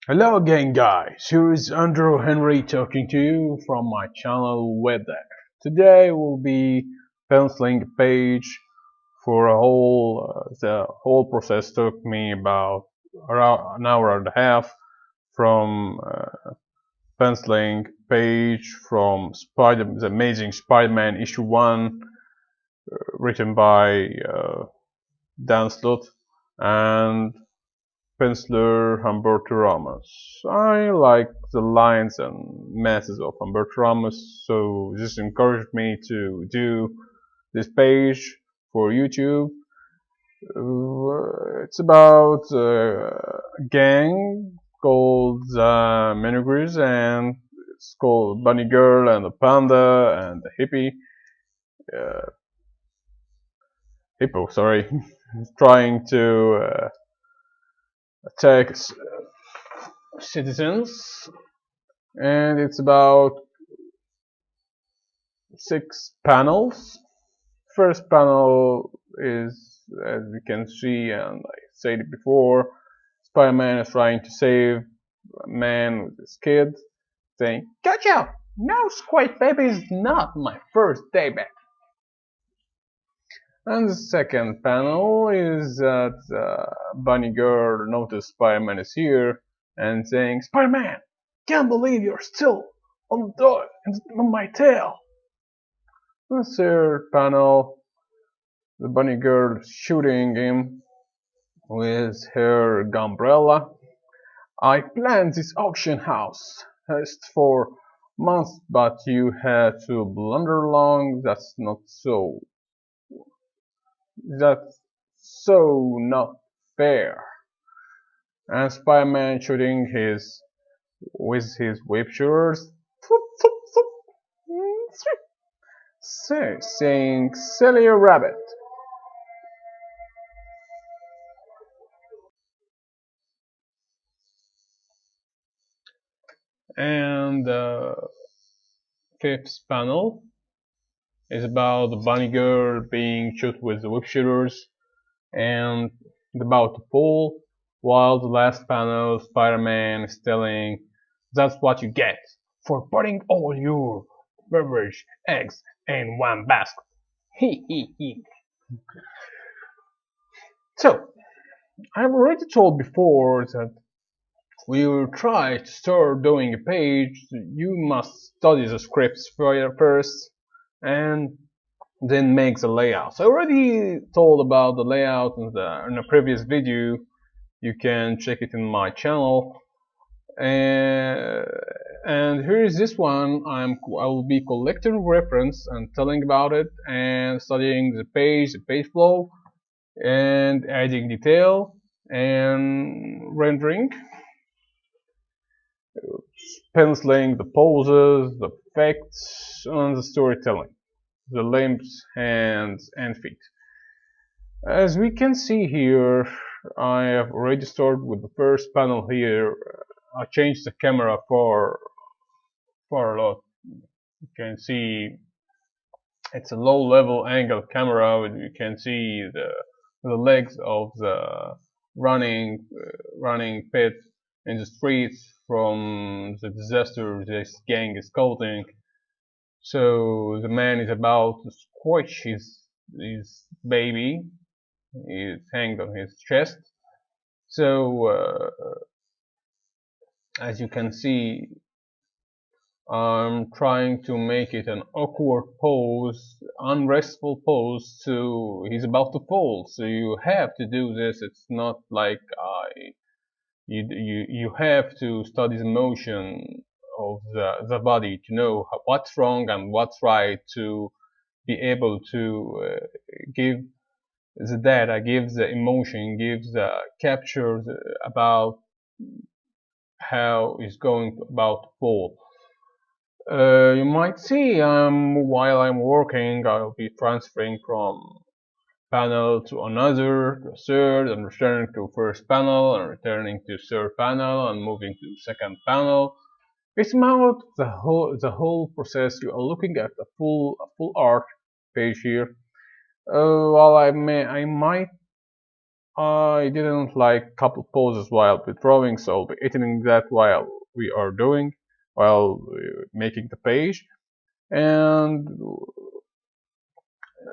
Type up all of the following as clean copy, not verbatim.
Hello again guys, here is Andrew Henry talking to you from my channel WebDev. Today we'll be penciling a page for the whole process took me about around an hour and a half from penciling page from the Amazing Spider-Man issue 1 written by Dan Slott and penciler Humberto Ramos. I like the lines and masses of Humberto Ramos, so this encouraged me to do this page for YouTube. It's about a gang called the Menugris, and it's called Bunny Girl and the Panda and the uh, Hippo, sorry, trying to attack citizens, and it's about 6 panels. First panel is, as we can see, and I said it before, Spider-Man is trying to save a man with his kid, saying, "Gotcha! No, Squid Baby is not my first day back." And the second panel is that Bunny Girl noticed Spider-Man is here and saying, "Spider-Man, can't believe you're still on my tail." The third panel, the Bunny Girl shooting him with her umbrella. "I planned this auction house heist for months, but you had to blunder along. That's so not fair." And Spider-Man shooting his with his web shooters, saying "silly rabbit." And the fifth panel is about the bunny girl being shot with the web shooters and about to fall, while the last panel, Spider-Man is telling, "That's what you get for putting all your beverage eggs in one basket." He he he. So, I've already told before that when you try to start doing a page, you must study the scripts first and then make the layouts. I already told about the layout in a previous video. You can check it in my channel. And here is this one. I will be collecting reference and telling about it and studying the page flow, and adding detail and rendering, penciling the poses, the effects, and the storytelling, the limbs, hands, and feet. As we can see here, I have already started with the first panel here. I changed the camera for a lot. You can see it's a low level angle camera. You can see the legs of the running pit in the streets from the disaster this gang is causing. So the man is about to squash his baby. He's hanged on his chest. So as you can see, I'm trying to make it an awkward pose, unrestful pose, so he's about to fall. So you have to do this. It's not like you have to study the motion of the body to know what's wrong and what's right, to be able to give the data, give the emotion, give the capture about how he's going about to fall. You might see while I'm working, I'll be transferring from panel to another, to a third, and returning to first panel, and returning to third panel, and moving to second panel. It's about the whole process. You are looking at a full art page here. While I might I didn't like couple poses while we're drawing, so I'll be editing that while we are doing, while making the page. And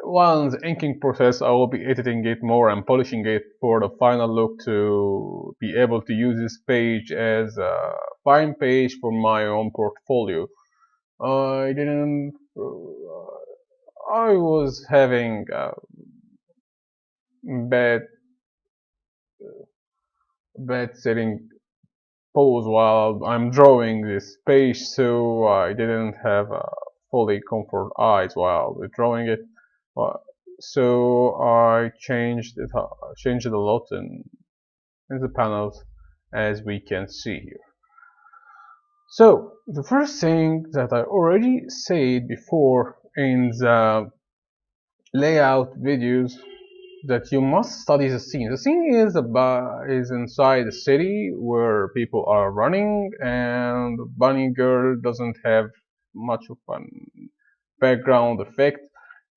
while in the inking process, I will be editing it more and polishing it for the final look to be able to use this page as a fine page for my own portfolio. I didn't. I was having a bad, bad setting pose while I'm drawing this page, so I didn't have fully comfort eyes while drawing it. Uh, So I changed it a lot in the panels, as we can see here. So the first thing that I already said before in the layout videos, that you must study the scene. The scene is inside a city where people are running, and Bunny Girl doesn't have much of a background effect.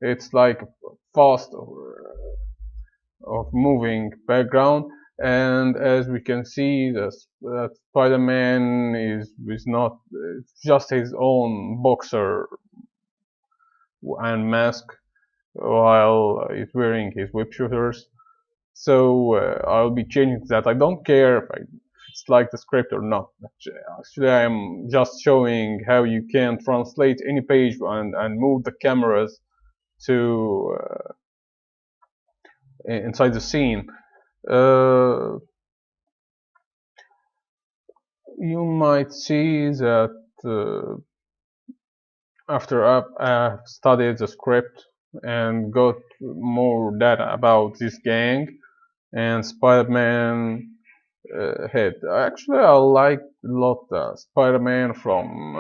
It's like a fast of moving background, and as we can see, that Spider-Man is not just his own boxer and mask while he's wearing his whip shooters. So I'll be changing that. I don't care if it's like the script or not. Actually, I'm just showing how you can translate any page and move the cameras to inside the scene. Uh, you might see that after I've studied the script and got more data about this gang and Spider-Man head. Actually, I like a lot Spider-Man from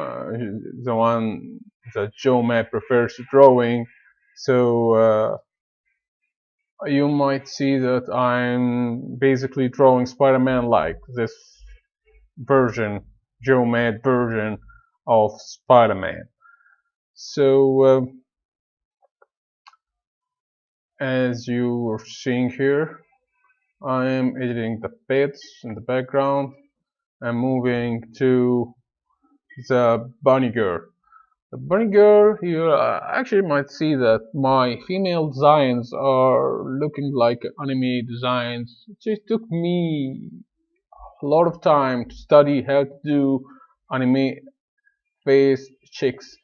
the one that Joe Matt prefers drawing. So you might see that I'm basically drawing Spider-Man like this version, Joe Matt version of Spider-Man. So as you are seeing here, I am editing the bits in the background and moving to the bunny girl. The bunny girl, you actually might see that my female designs are looking like anime designs. It just took me a lot of time to study how to do anime face chicks.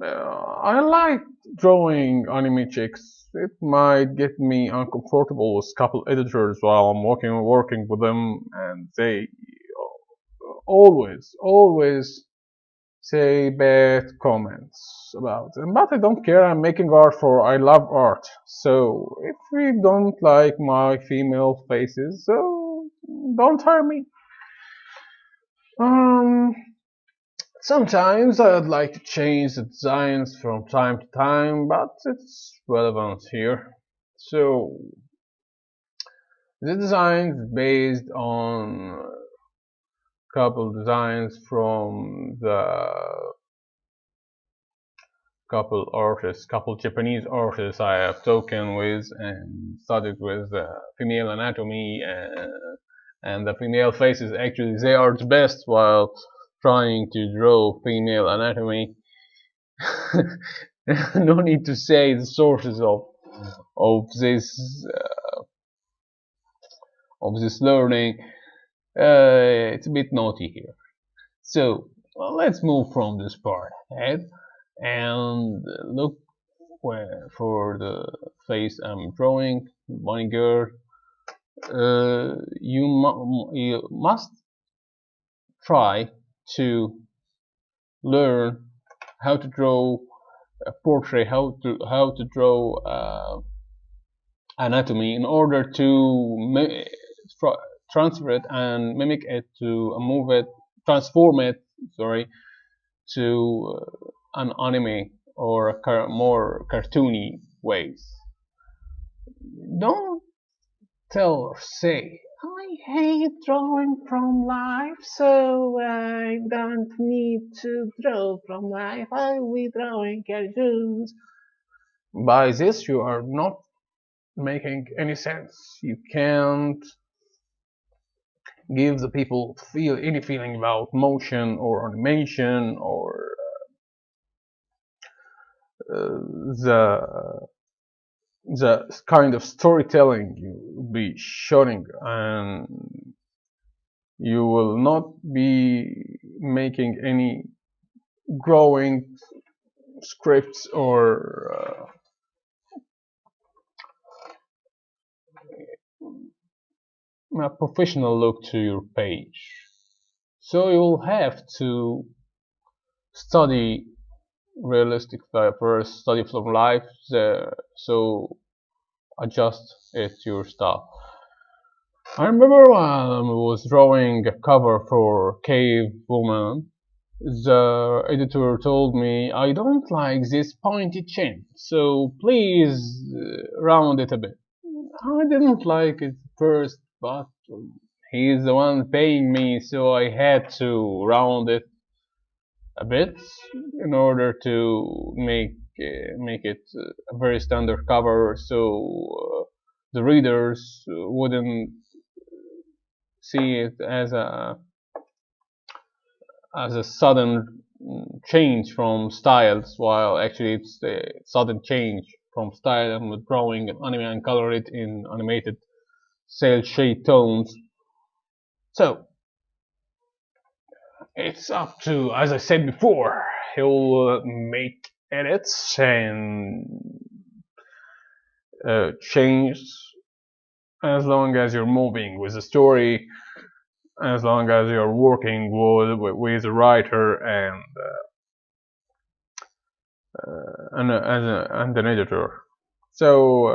I like drawing anime chicks. It might get me uncomfortable with couple editors while I'm working with them, and they always say bad comments about them. But I don't care. I'm making art for I love art. So if you don't like my female faces, so don't hurt me. Um, Sometimes I'd like to change the designs from time to time, but it's relevant here. So the design is based on a couple designs from the couple Japanese artists I have spoken with and studied with female anatomy, and the female faces actually they are the best while trying to draw female anatomy. No need to say the sources of this learning. It's a bit naughty here. So let's move from this part ahead and look for the face I'm drawing, bunny girl. You must try to learn how to draw a portrait, how to draw anatomy in order to transfer it and mimic it to move it, transform it, sorry, to an anime or a more cartoony ways. Don't tell or say, I hate drawing from life, so I don't need to draw from life. I will be drawing cartoons. By this, you are not making any sense. You can't give the people feel any feeling about motion or animation or the kind of storytelling you will be showing, and you will not be making any growing scripts or a professional look to your page. So you'll have to study realistic first, study from life, so adjust it to your style. I remember when I was drawing a cover for Cave Woman, the editor told me I don't like this pointy chin, so please round it a bit. I didn't like it first, but he's the one paying me, so I had to round it a bit in order to make it a very standard cover, so the readers wouldn't see it as a sudden change from styles, while actually it's a sudden change from style and with drawing an anime and color it in animated cel shade tones. So it's up to, as I said before, he'll make edits and change as long as you're moving with the story, as long as you're working with a writer and an editor. So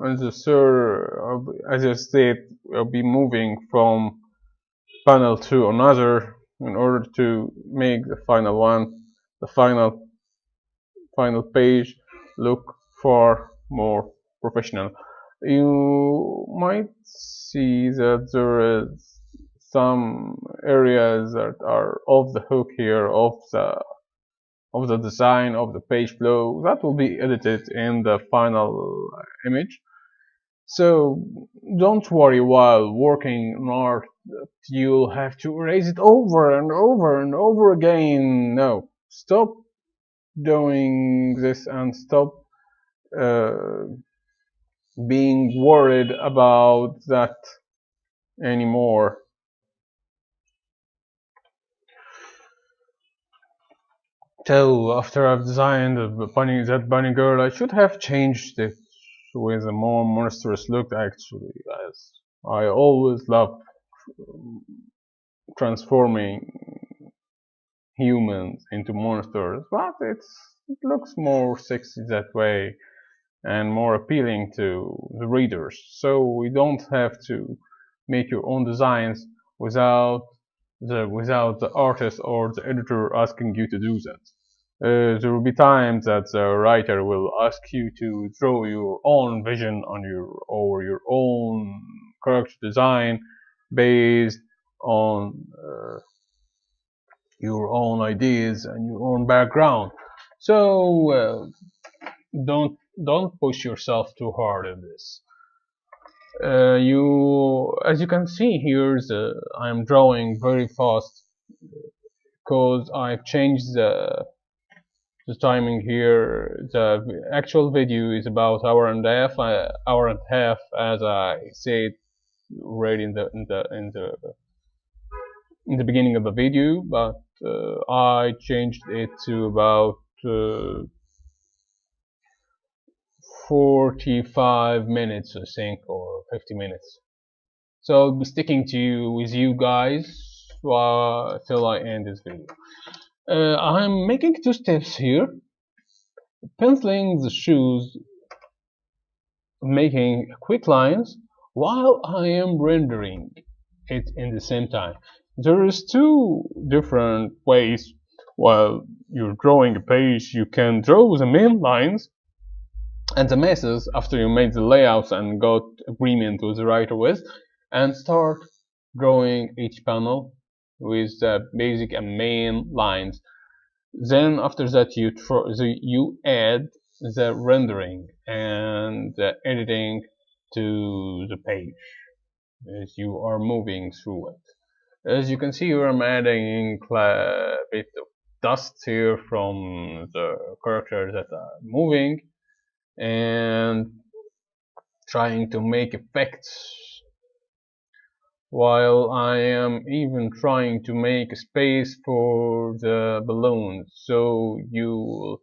as I said, I'll be moving from panel to another in order to make the final one, the final page, look far more professional. You might see that there is some areas that are off the hook here, of the design of the page flow that will be edited in the final image. So don't worry while working on art that you'll have to erase it over and over and over again. No, stop doing this and stop uh, being worried about that anymore. So after I've designed that bunny girl, I should have changed it with a more monstrous look actually, as I always love transforming humans into monsters, but it looks more sexy that way and more appealing to the readers. So we don't have to make your own designs without the artist or the editor asking you to do that. There will be times that the writer will ask you to draw your own vision on your own character design based on your own ideas and your own background. So don't push yourself too hard in this. As you can see here, I'm drawing very fast because I've changed the timing here. The actual video is about hour and a half, as I said right in the beginning of the video, but I changed it to about 45 minutes, I think, or 50 minutes. So I'll be sticking with you guys till I end this video. I'm making two steps here, penciling the shoes, making quick lines while I am rendering it in the same time. There is two different ways. While you're drawing a page, you can draw the main lines and the messes after you made the layouts and got agreement with the writer with, and start drawing each panel with the basic and main lines. Then after that you add the rendering and the editing to the page as you are moving through it. As you can see, I'm adding a bit of dust here from the characters that are moving and trying to make effects, while I am even trying to make space for the balloons. So you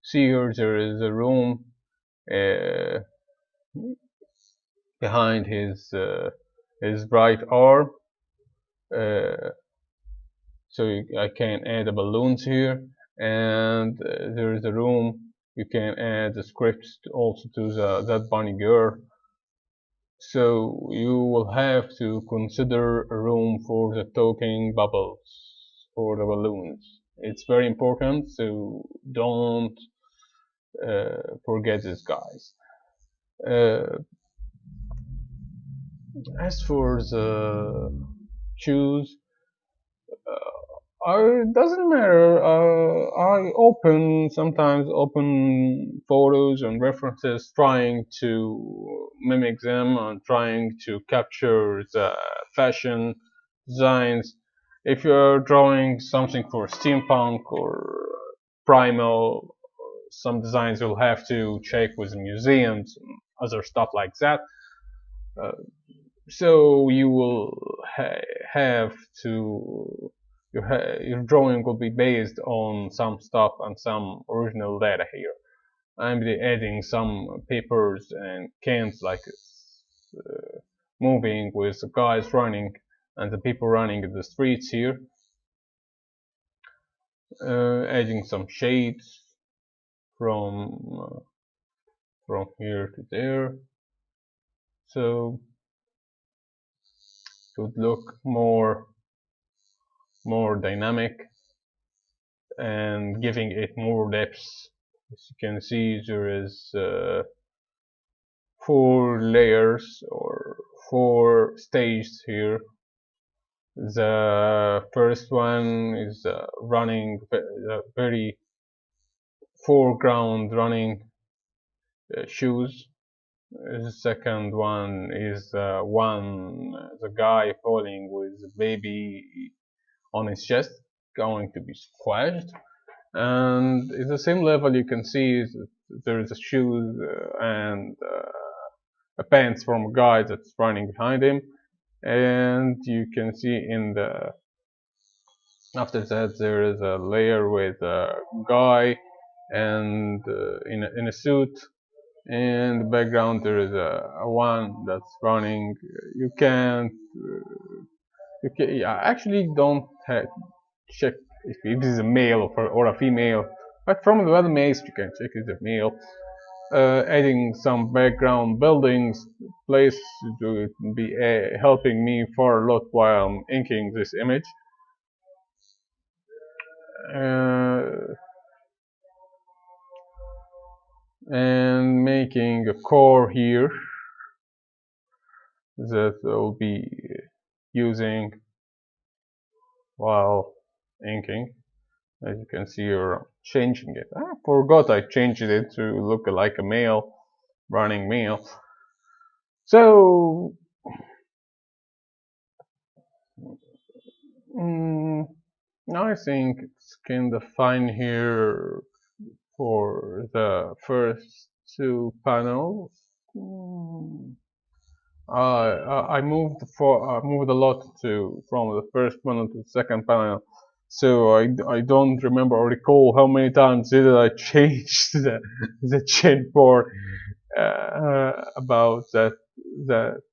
see here there is a room uh, behind his right arm, uh, so I can add the balloons here, and there is a room you can add the scripts also to that bunny girl. So you will have to consider a room for the talking bubbles for the balloons. It's very important, so don't forget this, guys. Uh, as for the shoes, it doesn't matter. I sometimes open photos and references, trying to mimic them and trying to capture the fashion designs. If you're drawing something for steampunk or primal, some designs you'll have to check with museums and other stuff like that. Uh, so you will have to your drawing will be based on some stuff and some original data here. I'm adding some papers and cans like moving with the guys running and the people running in the streets here. Adding some shades from from here to there, so it would look more dynamic and giving it more depth. As you can see, there is 4 layers or 4 stages here. The first one is running the very foreground running shoes. The second one is the guy falling with the baby on his chest, going to be squashed. And in the same level, you can see there is a shoes and a pants from a guy that's running behind him, and you can see in the after that there is a layer with a guy and in a suit. In the background there is a one that's running. You can't I actually don't check if it is a male or a female, but from the other maze you can check if it's a male. Adding some background buildings place to be helping me for a lot while I'm inking this image. Uh, and making a core here that I'll be using while inking. As you can see, you're changing it. I forgot I changed it to look like a male, running male. So, I think it's kind of fine here for the first 2 panels. I moved a lot from the first panel to the second panel, so I don't remember or recall how many times did I change the chain for about that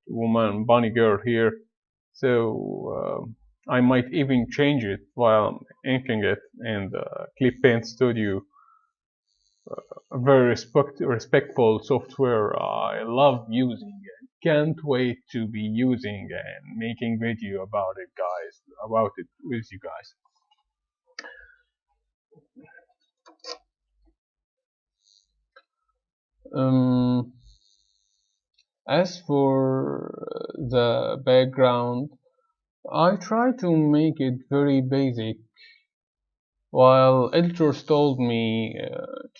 woman bunny girl here. So I might even change it while I'm inking it in the Clip Paint Studio. A very respectful software I love using and can't wait to be using and making video about it, guys, about it with you guys. As for the background, I try to make it very basic, while editors told me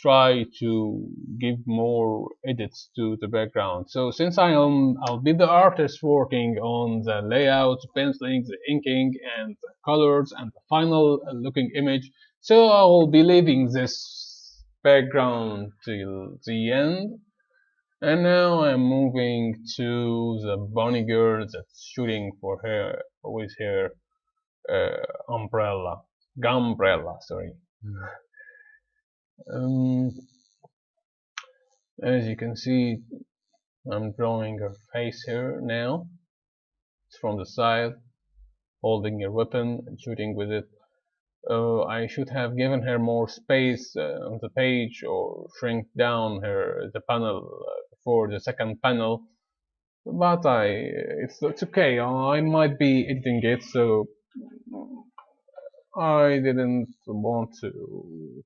try to give more edits to the background. So since I'll be the artist working on the layout, penciling, the inking, and the colors, and the final looking image, so I will be leaving this background till the end. And now I'm moving to the bunny girl that's shooting for her with her umbrella, gumbrella, sorry. Um, as you can see, I'm drawing her face here now. It's from the side, holding her weapon and shooting with it. I should have given her more space on the page or shrink down the panel before the second panel. But it's okay. I might be editing it, so I didn't want to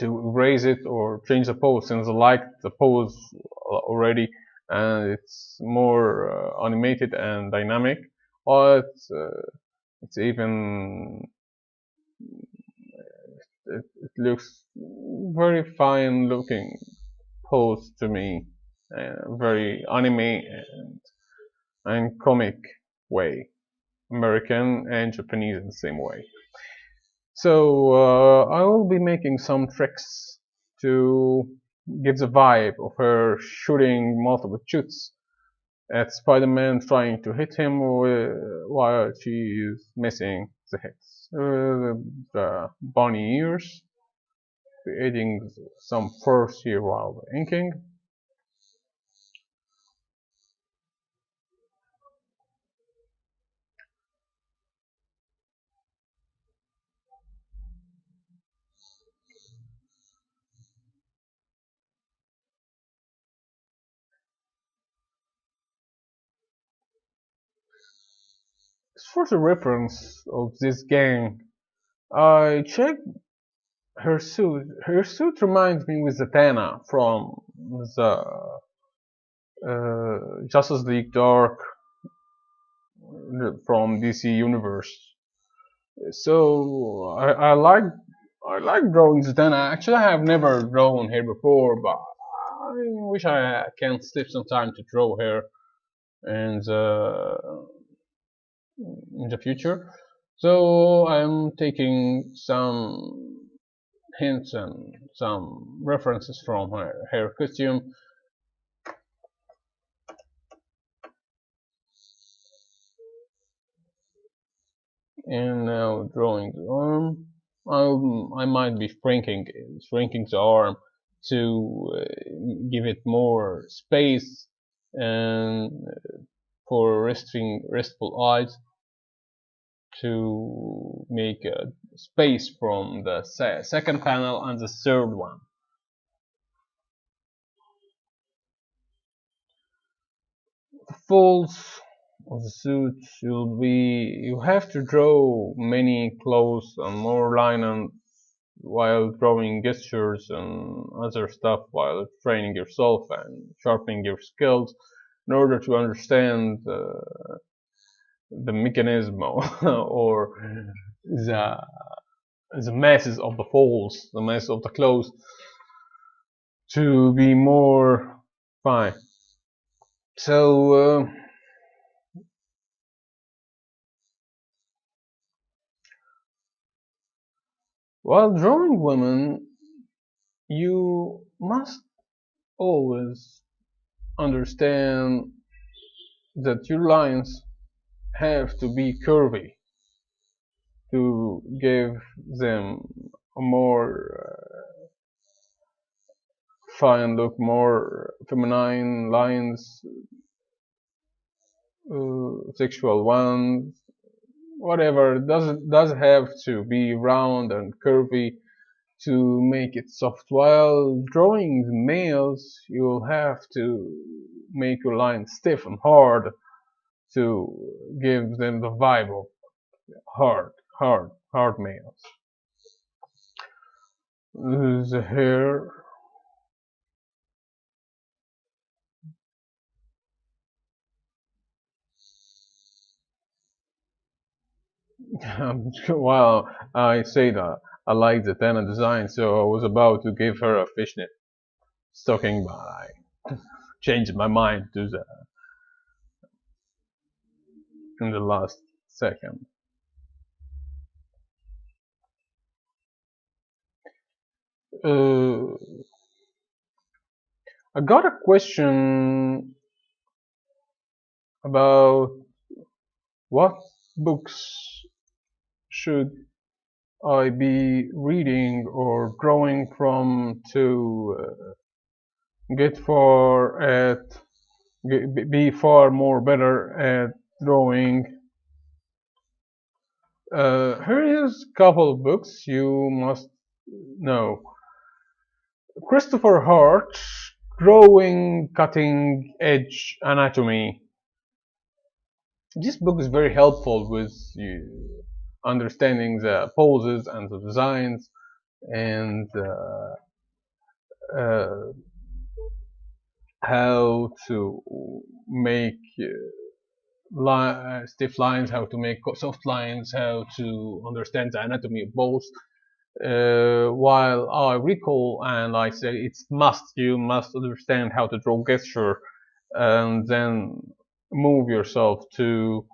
erase it or change the pose since I like the pose already and it's more animated and dynamic. But it's even it looks very fine looking pose to me, very anime and comic way, American and Japanese in the same way. So I will be making some tricks to give the vibe of her shooting multiple shoots at Spider-Man, trying to hit him while she is missing the hits. The bunny ears, creating some furs here while inking. For the reference of this game, I checked her suit. Her suit reminds me with Zatanna from the Justice League Dark from DC Universe. So I like drawing Zatanna. Actually, I have never drawn her before, but I wish I can slip some time to draw her and in the future. So I'm taking some hints and some references from her costume, and now drawing the arm. I might be shrinking the arm to give it more space and for restful eyes, to make a space from the second panel and the third one. The folds of the suit you have to draw many clothes and more lines while drawing gestures and other stuff while training yourself and sharpening your skills in order to understand the mechanism or the the masses of the folds, the mass of the clothes to be more fine. So while drawing women, you must always understand that your lines have to be curvy to give them a more fine look, more feminine lines, sexual ones, whatever. Does have to be round and curvy to make it soft. While drawing the males, you'll have to make your line stiff and hard to give them the vibe of hard males. The hair, Well, I said I like the Tana design, so I was about to give her a fishnet stocking, but I changed my mind to the in the last second. Uh, I got a question about what books should I be reading or drawing from to get far at be far more better at drawing. Here is a couple of books you must know. Christopher Hart, Drawing Cutting Edge Anatomy. This book is very helpful with you understanding the poses and the designs and uh, how to make stiff lines, how to make soft lines, how to understand the anatomy of both. While I recall and I say it's must, you must understand how to draw gesture and then move yourself to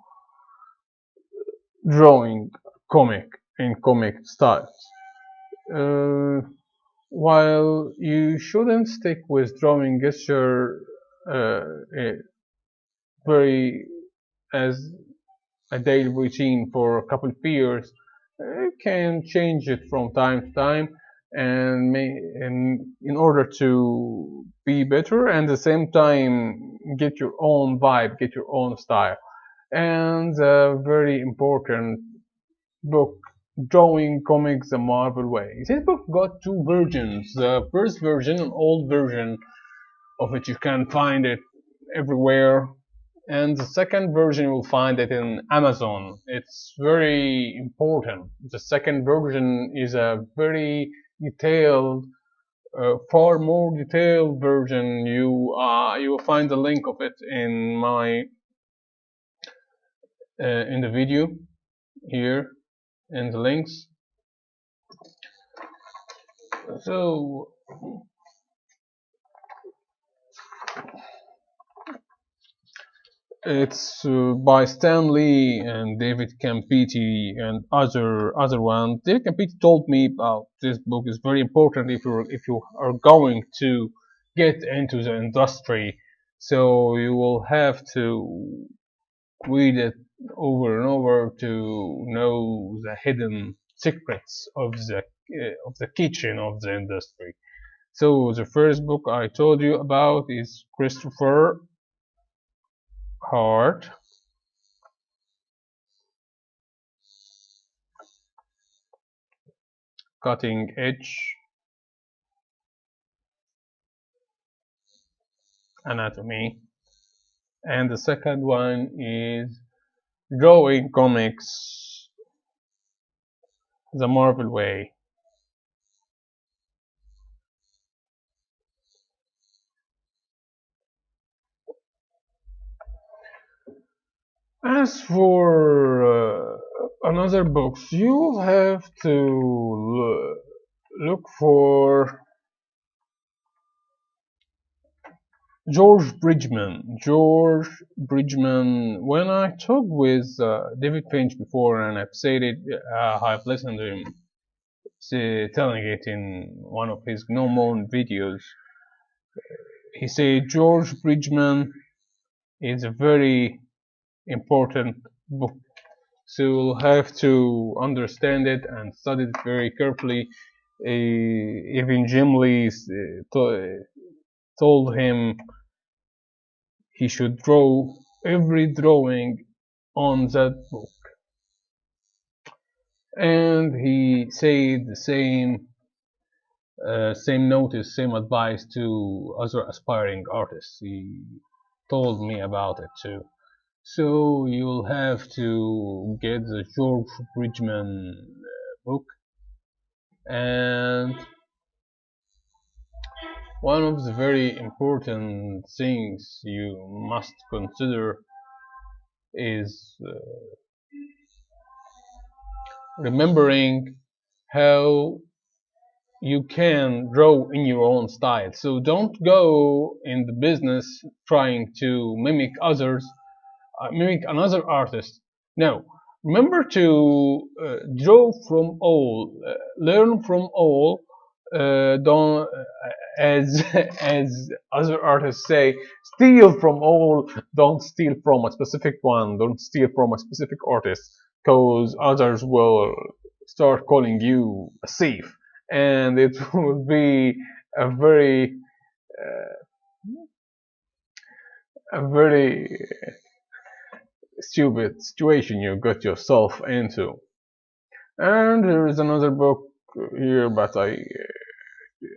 drawing comic in comic styles. Uh, while you shouldn't stick with drawing gesture uh, very as a daily routine for a couple of years, you can change it from time to time and in order to be better and at the same time get your own vibe, get your own style. And a very important book, Drawing Comics the Marvel Way. This book got two versions. The first version, an old version of it, you can find it everywhere. And the second version, you will find it in Amazon. It's very important. The second version is a very detailed, far more detailed version. You will find the link of it in my in the video here in the links. So it's by Stan Lee and David Campiti and other one. David Campiti told me about this book is very important if you are going to get into the industry. So you will have to read it over and over to know the hidden secrets of the kitchen of the industry. So the first book I told you about is Christopher Hart, Cutting Edge Anatomy, and the second one is Drawing Comics the Marvel Way. As for another books, you have to look for George Bridgman. George Bridgman. When I talked with David Finch before, and I've said it, I've listened to him telling it in one of his no-known videos. He said George Bridgman is a very important book, so you'll have to understand it and study it very carefully. Even Jim Lee told him he should draw every drawing on that book, and he said the same notice, same advice to other aspiring artists. He told me about it too. So you'll have to get the George Bridgman book, and one of the very important things you must consider is remembering how you can draw in your own style. So don't go in the business trying to mimic another artist. No, remember to draw from all, learn from all. Don't, as as other artists say, steal from all. Don't steal from a specific one. Don't steal from a specific artist, because others will start calling you a thief, and it will be a very stupid situation you got yourself into. And there is another book here, but I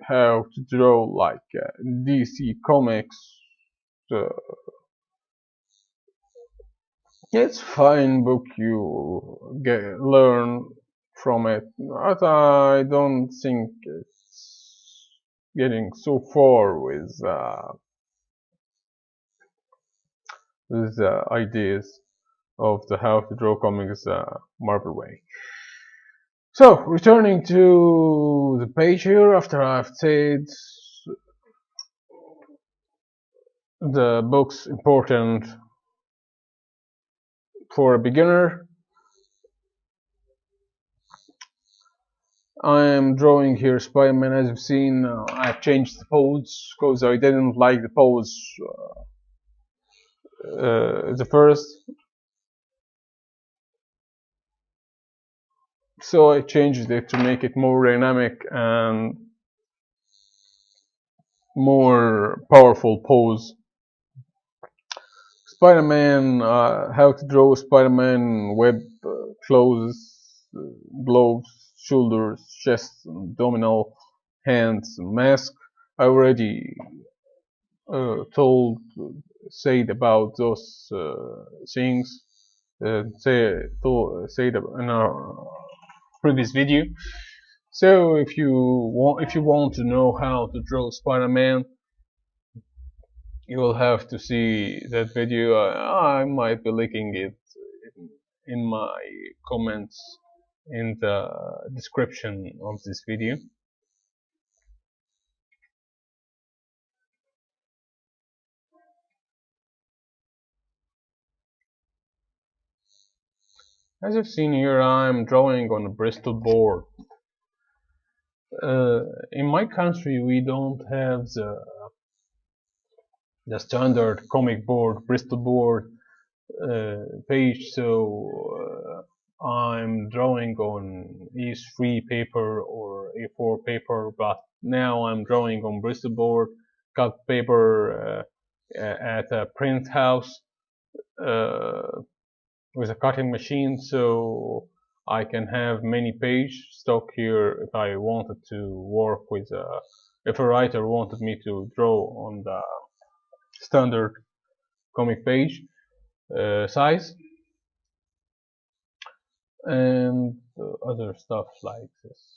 have to draw like DC Comics. So it's fine book, you learn from it, but I don't think it's getting so far with ideas of the how to draw comics Marvel way. So, returning to the page here, after I've said the book's important for a beginner, I am drawing here Spider-Man. As you've seen, I've changed the pose because I didn't like the pose the first, so I changed it to make it more dynamic and more powerful pose. Spider-Man, how to draw Spider-Man web clothes, gloves, shoulders, chest, abdominal, hands, mask. I already said about those things, said in our previous video. So if you want to know how to draw Spider-Man, you will have to see that video. I might be linking it in my comments in the description of this video. As you've seen here, I'm drawing on a Bristol board. In my country, we don't have the standard comic board, Bristol board page, so I'm drawing on E3 paper or A4 paper, but now I'm drawing on Bristol board, cut paper at a print house with a cutting machine, so I can have many page stock here if I wanted to work with if a writer wanted me to draw on the standard comic page size and other stuff like this.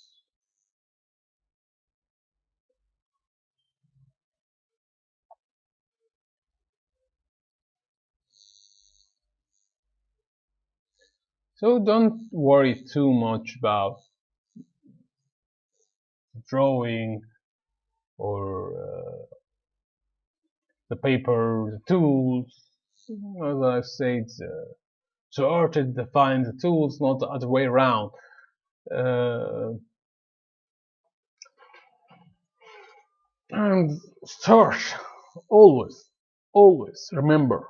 So don't worry too much about drawing or the paper, the tools. As I said, so artists define the tools, not the other way around. And start always remember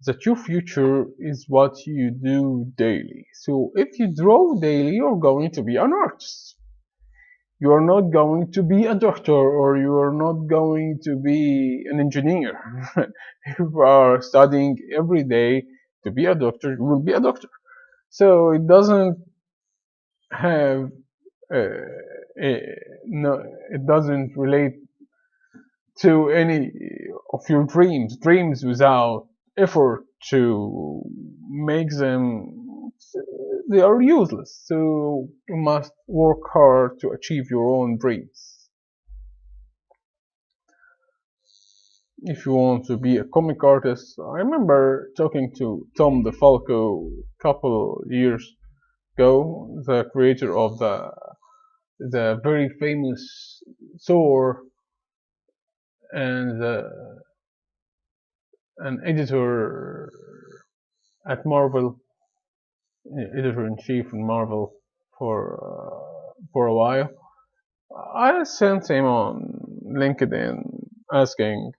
that your future is what you do daily. So if you draw daily, you're going to be an artist. You are not going to be a doctor, or you are not going to be an engineer. If you are studying every day to be a doctor, you will be a doctor. So it doesn't have no, it doesn't relate to any of your dreams without effort to make them, they are useless. So you must work hard to achieve your own dreams. If you want to be a comic artist, I remember talking to Tom DeFalco a couple years ago, the creator of the very famous Thor and an editor at Marvel, editor in chief in Marvel for a while. I sent him on LinkedIn asking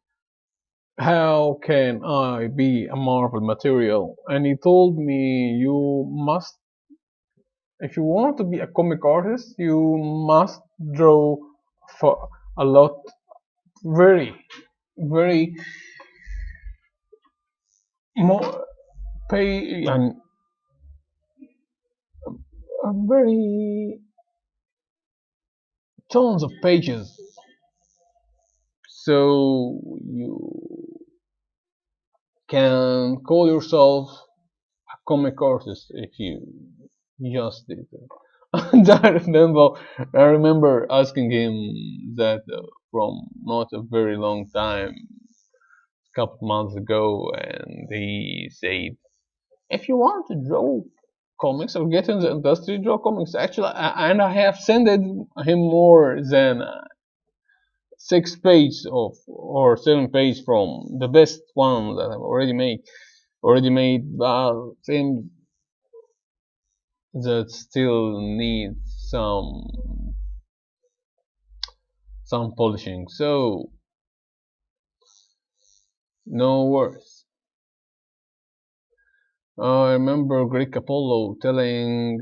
how can I be a Marvel material, and he told me you must, if you want to be a comic artist, you must draw for a lot, very, very more pay and very tons of pages. So you can call yourself a comic artist if you just did it. And I remember asking him that from not a very long time, a couple months ago, and he said, if you want to draw comics or get in the industry, draw comics. Actually, and I have sent him more than 6 pages of or 7 pages from the best one that I've already made. Already made things that still need some polishing. So no worries. I remember Greek Apollo telling,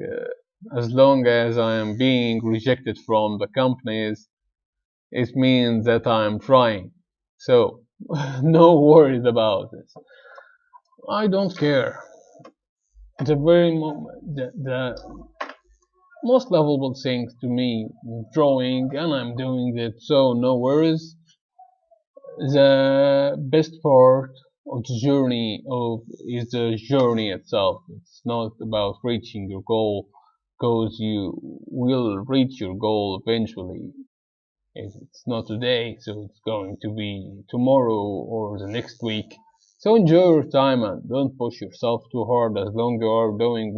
as long as I am being rejected from the companies, it means that I'm trying. So, no worries about it. I don't care. The very moment, the most lovable thing to me is drawing, and I'm doing it, so no worries. The best part of the journey is the journey itself. It's not about reaching your goal, because you will reach your goal eventually. If it's not today, so it's going to be tomorrow or the next week. So enjoy your time and don't push yourself too hard as long as you are doing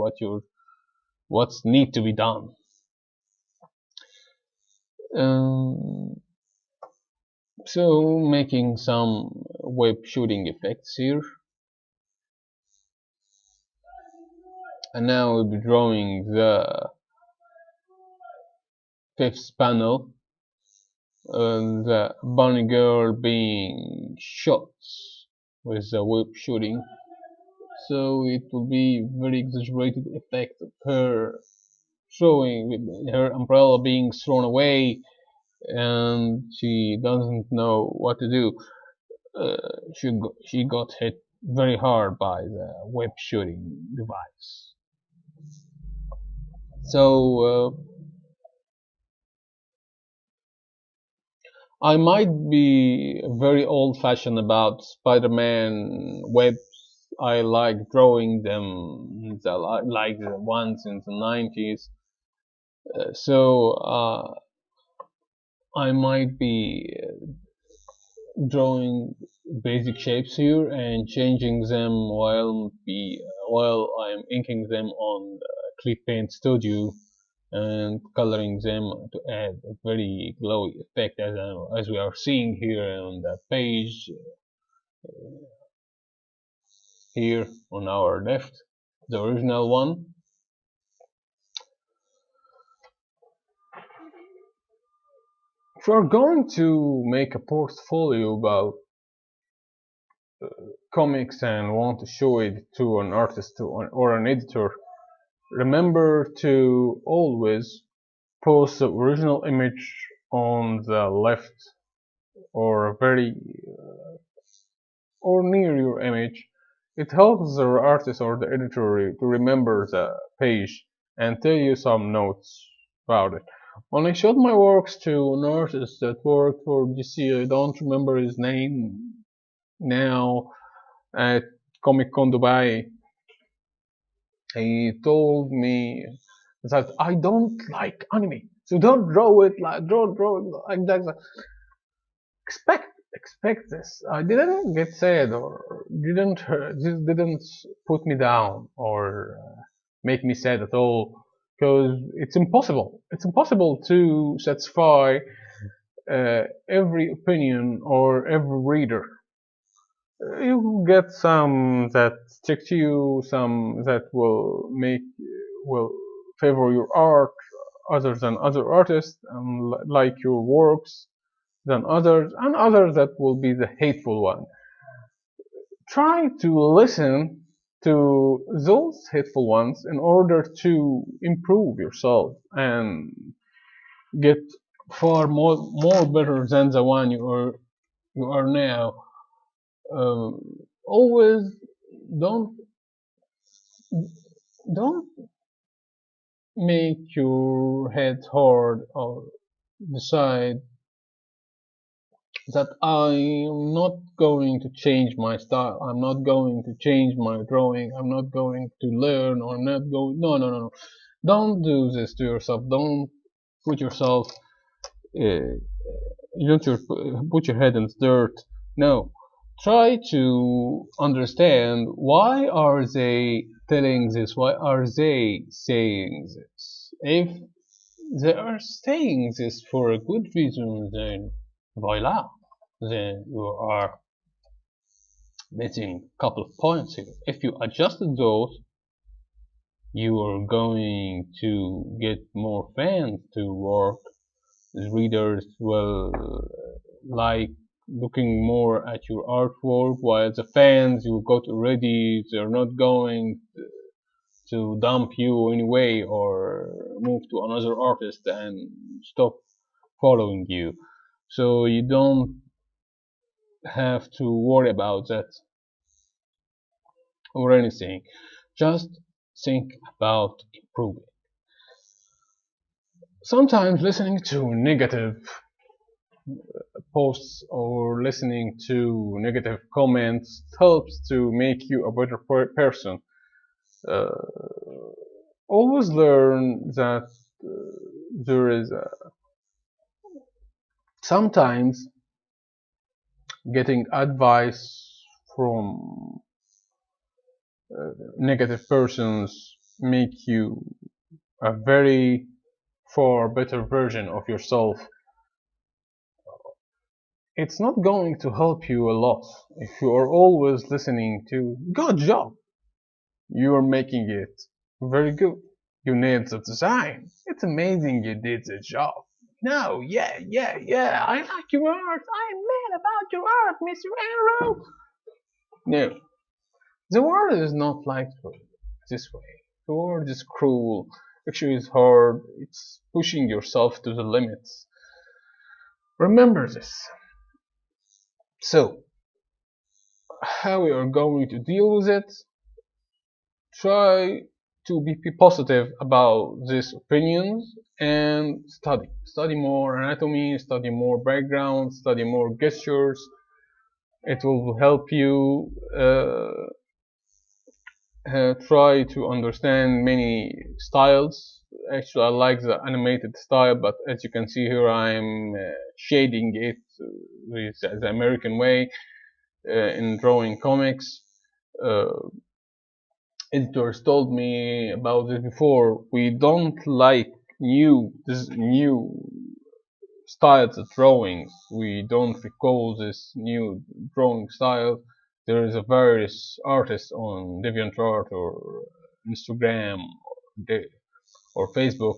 what's need to be done. Um, so making some web shooting effects here, and now we'll be drawing the fifth panel, the bunny girl being shot with the web shooting. So it will be very exaggerated effect of her throwing with her umbrella being thrown away, and she doesn't know what to do. She got hit very hard by the web shooting device. So I might be very old-fashioned about Spider-Man webs. I like drawing them, like the ones in the 90s. So I might be drawing basic shapes here and changing them while I'm inking them on Clip Paint Studio and coloring them to add a very glowy effect as we are seeing here on the page here on our left, the original one. If you're going to make a portfolio about comics and want to show it to an artist or an editor, remember to always post the original image on the left or very or near your image. It helps the artist or the editor to remember the page and tell you some notes about it. When I showed my works to an artist that worked for DC, I don't remember his name now, at Comic Con Dubai, he told me that I don't like anime, so don't draw it like draw it like that. Expect this. I didn't get sad or didn't put me down or make me sad at all. because it's impossible. It's impossible to satisfy every opinion or every reader. You get some that stick to you, some that will favor your art other than other artists and like your works than others, and others that will be the hateful one. Try to listen to those hateful ones in order to improve yourself and get far more better than the one you are now. Um, always don't don't make your head hard or decide that I'm not going to change my style. I'm not going to change my drawing. I'm not going to learn or I'm not going. No, no, no, no. Don't do this to yourself. Don't put yourself. Uh, don't put your head in the dirt. No. Try to understand why are they telling this? Why are they saying this? If they are saying this for a good reason, then voila, then you are missing a couple of points here. If you adjusted those, you are going to get more fans to work. The readers will like looking more at your artwork, while the fans you got already, they're not going to dump you anyway or move to another artist and stop following you. So you don't have to worry about that or anything. Just think about improving. Sometimes listening to negative posts or listening to negative comments helps to make you a better person. Uh, always learn that there is sometimes getting advice from negative persons make you a very far better version of yourself. It's not going to help you a lot if you are always listening to good job, you are making it very good, you nailed the design, it's amazing you did the job. No, yeah, yeah, yeah, I like your art, I'm mad about your art, Mr. Arrow. No, the world is not like this way. The world is cruel. Actually, it's hard. It's pushing yourself to the limits. Remember this. So, how we are going to deal with it? Try to be positive about these opinions and study. Study more anatomy, study more background, study more gestures. It will help you try to understand many styles. Actually, I like the animated style, but as you can see here, I'm shading it with the American way in drawing comics. Uh, editors told me about this before. We don't like new styles of drawings. We don't recall this new drawing style. There is a various artists on DeviantArt or Instagram or Facebook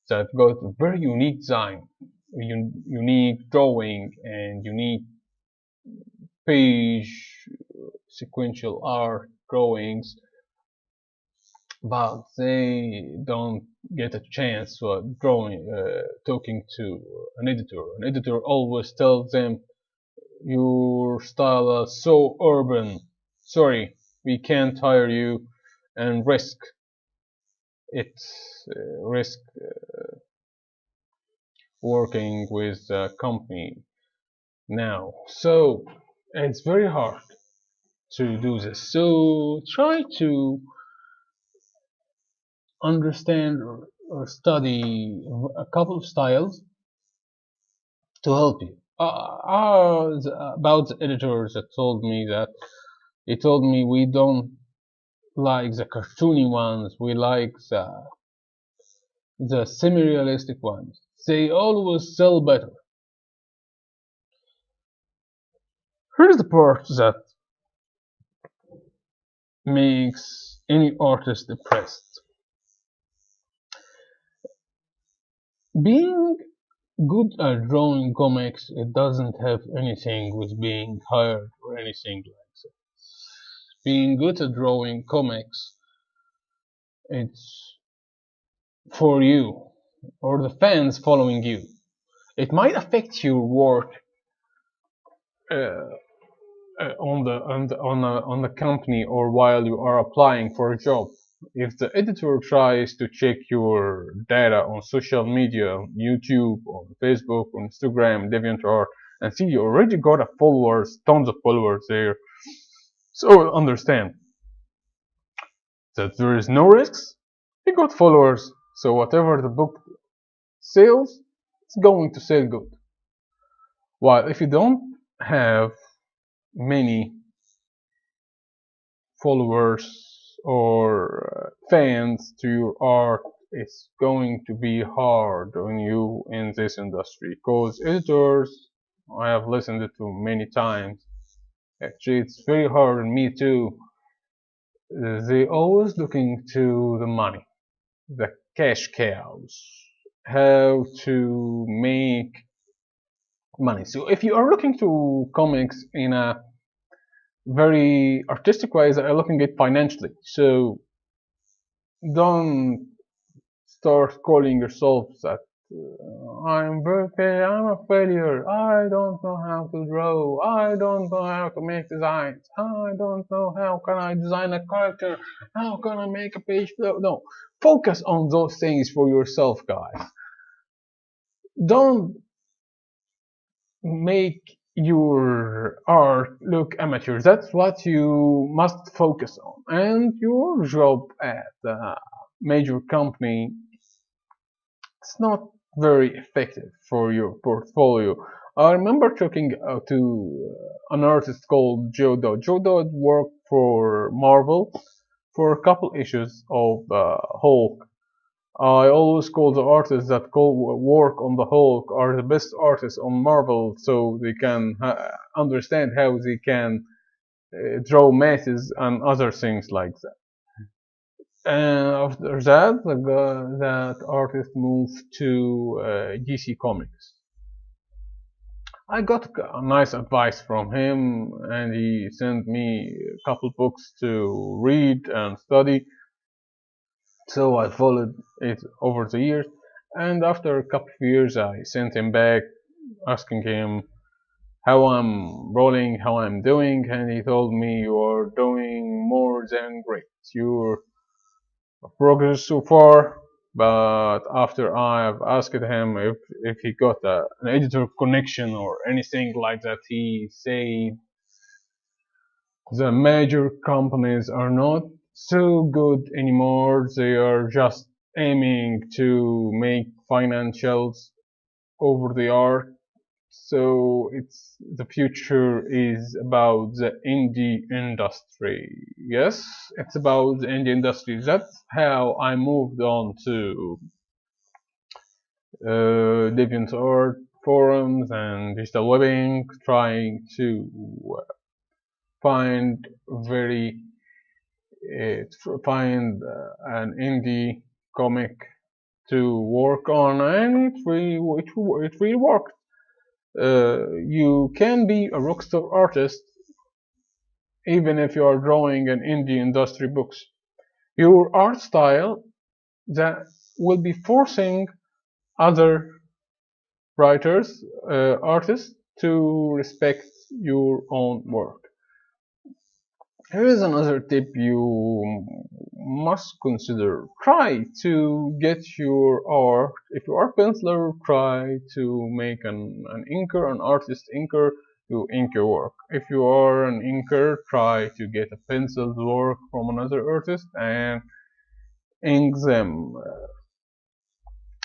that got a very unique design, unique drawing, and unique page sequential art drawings, but they don't get a chance for talking to an editor. An editor always tells them, your style is so urban. Sorry, we can't hire you and it, risk working with a company now. So it's very hard to do this. So try to understand or study a couple of styles to help you. About the editors that told me that he told me we don't like the cartoony ones. We like the semi-realistic ones. They always sell better. Here's the part that makes any artist depressed. Being good at drawing comics, it doesn't have anything with being hired or anything like that. Being good at drawing comics, it's for you or the fans following you. It might affect your work uh, on the company or while you are applying for a job. If the editor tries to check your data on social media, on YouTube, on Facebook, on Instagram, DeviantArt, and see you already got a followers, tons of followers there, so understand that there is no risks. You got followers, so whatever the book sells, it's going to sell good. While if you don't have many followers or fans to your art, it's going to be hard on you in this industry because editors, I have listened to many times, actually it's very hard on me too. They always looking to the money, the cash cows, how to make money. So if you are looking to comics in a very artistic way, they are looking at financially. So don't start calling yourself that I'm a failure. I don't know how to draw. I don't know how to make designs. I don't know how can I design a character. How can I make a page flow? No, focus on those things for yourself, guys. Don't make your art look amateur. That's what you must focus on. And your job at a major company, it's not very effective for your portfolio. I remember talking to an artist called Joe Dodd. Joe Dodd worked for Marvel for a couple issues of Hulk. I always call the artists that work on the Hulk are the best artists on Marvel, so they can understand how they can draw masses and other things like that. And after that, that artist moved to DC Comics. I got nice advice from him, and he sent me a couple books to read and study. So I followed it over the years, and after a couple of years, I sent him back asking him how I'm rolling, how I'm doing, and he told me you are doing more than great. You're progress so far, but after I've asked him if he got an editor connection or anything like that, he said the major companies are not so good anymore. They are just aiming to make financials over the art. So it's the future is about the indie industry. Yes, it's about the indie industry. That's how I moved on to DeviantArt forums and digital webbing, trying to find very find an indie comic to work on, and it really worked. You can be a rockstar artist even if you are drawing an indie industry books. Your art style that will be forcing other writers, artists to respect your own work. Here is another tip you must consider. Try to get your art, if you are a penciler, try to make an inker, an artist inker, to ink your work. If you are an inker, try to get a penciled work from another artist and ink them.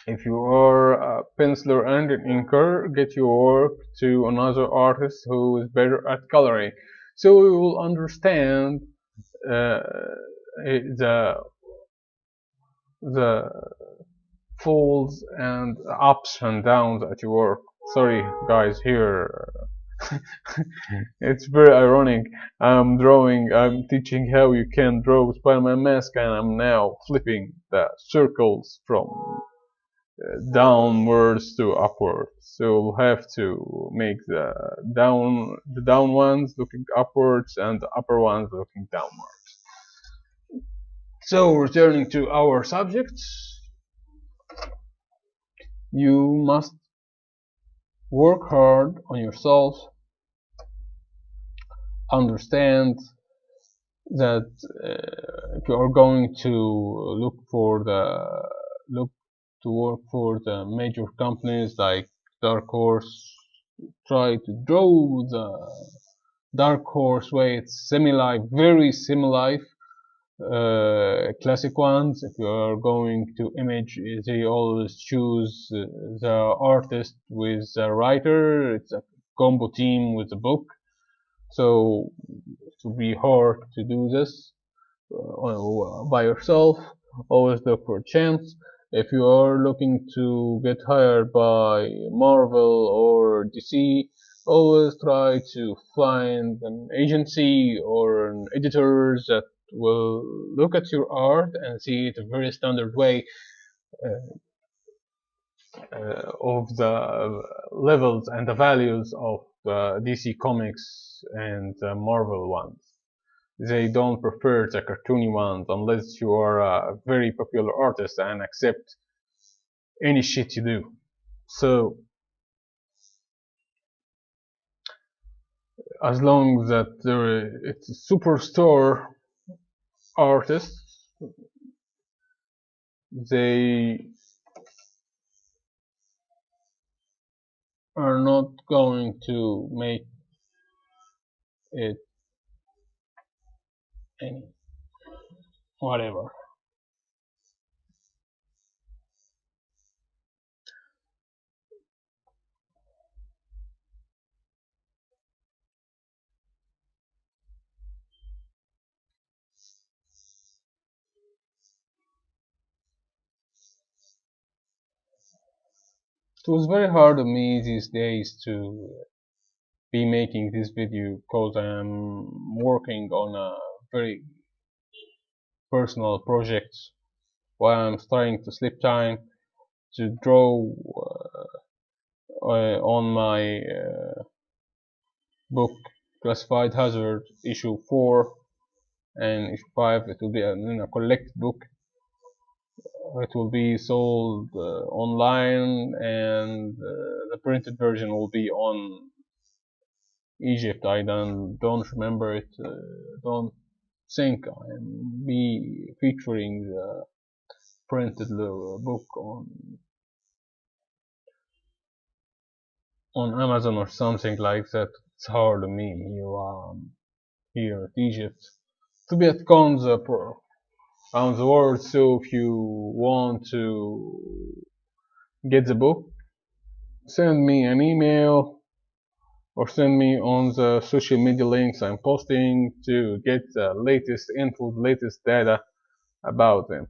If you are a penciler and an inker, get your work to another artist who is better at coloring. So you will understand uh, the the falls and ups and downs at your work. Sorry, guys, here. It's very ironic. I'm teaching how you can draw Spider-Man mask, and I'm now flipping the circles from downwards to upwards. So we'll have to make the down ones looking upwards and the upper ones looking downwards. So returning to our subjects, you must work hard on yourself, understand that if you are going to look for the look to work for the major companies like Dark Horse, try to draw the Dark Horse way. It's semi-life, very semi-life. Classic ones. If you are going to image, they always choose the artist with the writer. It's a combo team with the book. So it will be hard to do this by yourself. Always look for a chance. If you are looking to get hired by Marvel or DC, always try to find an agency or an editor that will look at your art and see it a very standard way uh, of the levels and the values of the DC comics and the Marvel ones. They don't prefer the cartoony ones unless you are a very popular artist and accept any shit you do. So as long that it's a superstar artists, they are not going to make it any whatever. It was very hard on me these days to be making this video because I am working on a very personal project while I'm trying to sleep time to draw on my book Classified Hazard issue 4 and issue 5. It will be in a collected book. It will be sold online, and the printed version will be on Egypt. I don't remember it. Don't think I'll be featuring the printed book on Amazon or something like that. It's hard on me here at Egypt to be at cons around the world. So if you want to get the book, send me an email or send me on the social media links I'm posting to get the latest info, latest data about them.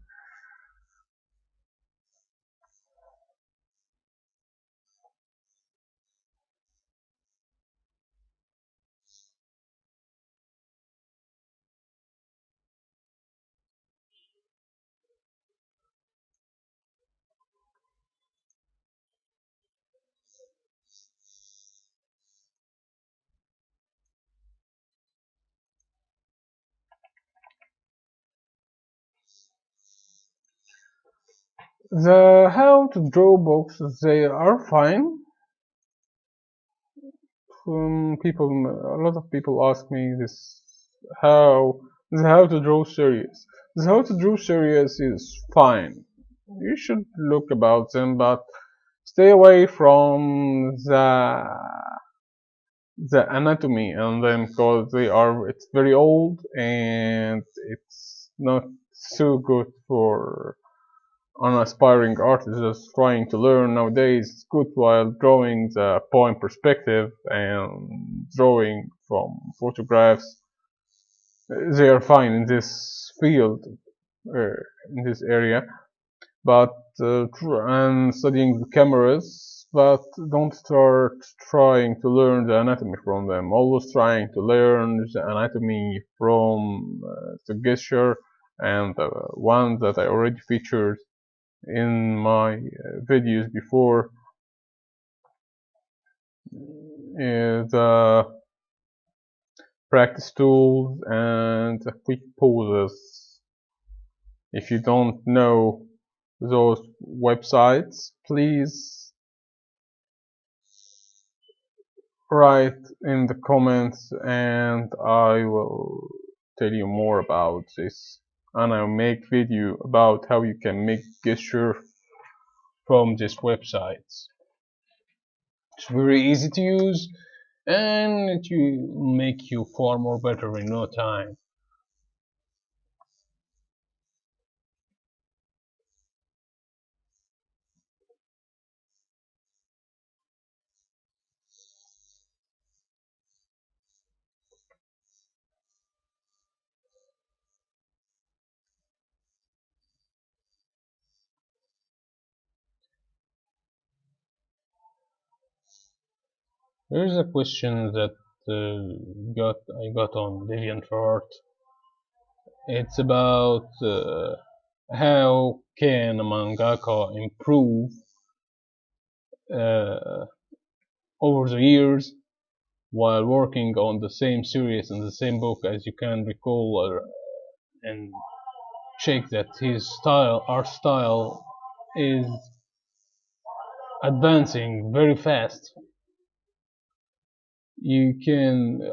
The how to draw books, they are fine. A lot of people ask me how, how to draw series. The how to draw series is fine. You should look about them, but stay away from the anatomy and them because it's very old and it's not so good for an aspiring artist just trying to learn nowadays. It's good while drawing the point perspective and drawing from photographs. They are fine in this field, in this area. but and studying the cameras, but don't start trying to learn the anatomy from them. Always trying to learn the anatomy from the gesture and the one that I already featured in my videos before, the practice tools and the quick poses. If you don't know those websites, please write in the comments and I will tell you more about this, and I'll make video about how you can make gesture from these websites. It's very easy to use and it will make you far more better in no time. Here's a question that I got on DeviantArt. It's about how can a mangaka improve uh, over the years while working on the same series and the same book. As you can recall and check that his art style, is advancing very fast.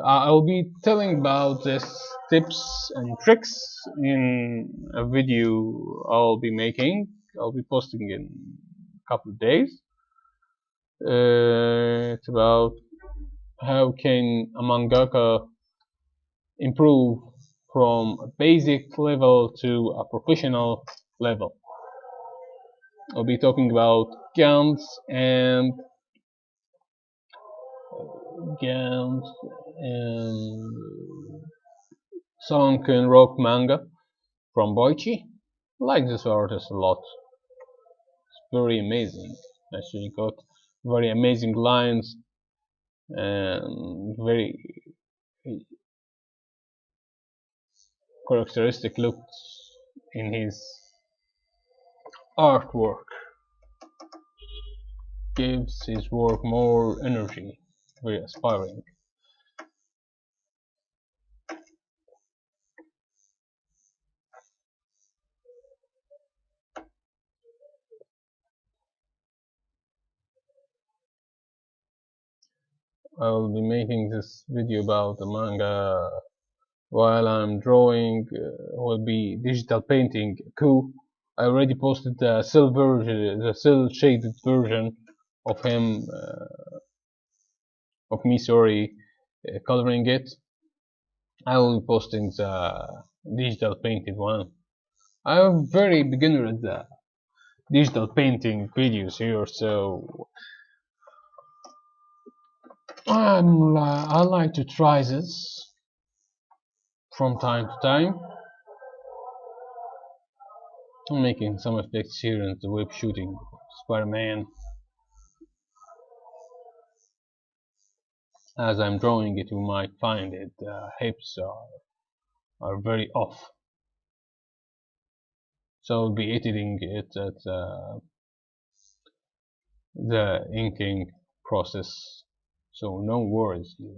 I'll be telling about this tips and tricks in a video I'll be posting in a couple of days. It's about how can a mangaka improve from a basic level to a professional level. I'll be talking about Gans and sunken rock manga from Boichi. I like this artist a lot. It's very amazing. Actually got very amazing lines and very characteristic looks in his artwork. Gives his work more energy. Very aspiring. I will be making this video about the manga while I'm drawing. Will be digital painting coup. I already posted the cell shaded version of him, of me, sorry, coloring it. I will be posting the digital painted one. I'm very beginner at the digital painting videos here, so I like to try this from time to time. I'm making some effects here in the web shooting Spider-Man. As I'm drawing it, you might find it hips are very off. So I'll be editing it at the inking process. So no worries here.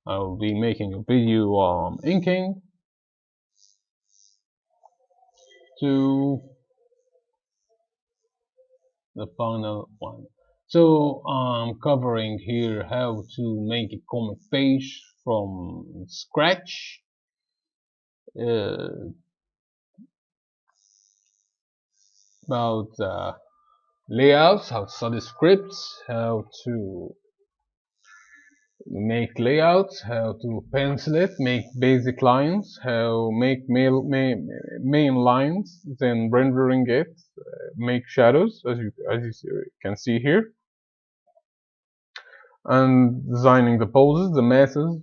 I'll be making a video on inking to the final one. So I'm covering here how to make a comic page from scratch. About layouts, how to study scripts, how to make layouts, how to pencil it, make basic lines, how make main lines, then rendering it, make shadows as you can see here, and designing the poses, the masses,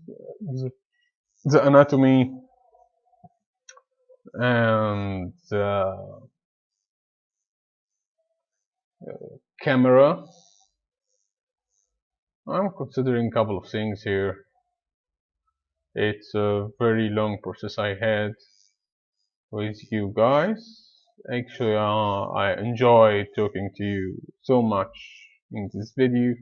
the anatomy, and camera. I'm considering a couple of things here. It's a very long process I had with you guys. Actually, I enjoy talking to you so much in this video.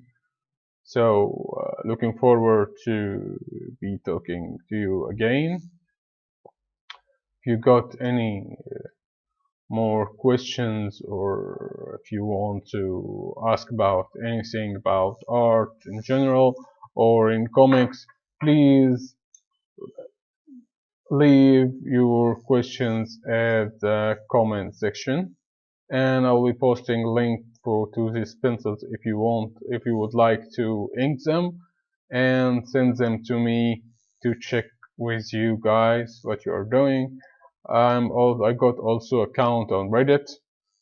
So, looking forward to be talking to you again. If you got any more questions, or if you want to ask about anything about art in general or in comics, please leave your questions at the comment section, and I'll be posting link to these pencils if you would like to ink them and send them to me to check with you guys what you are doing. I got also account on Reddit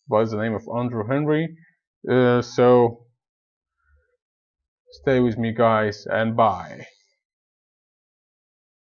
by the name of Andrew Henry. So stay with me, guys, and bye.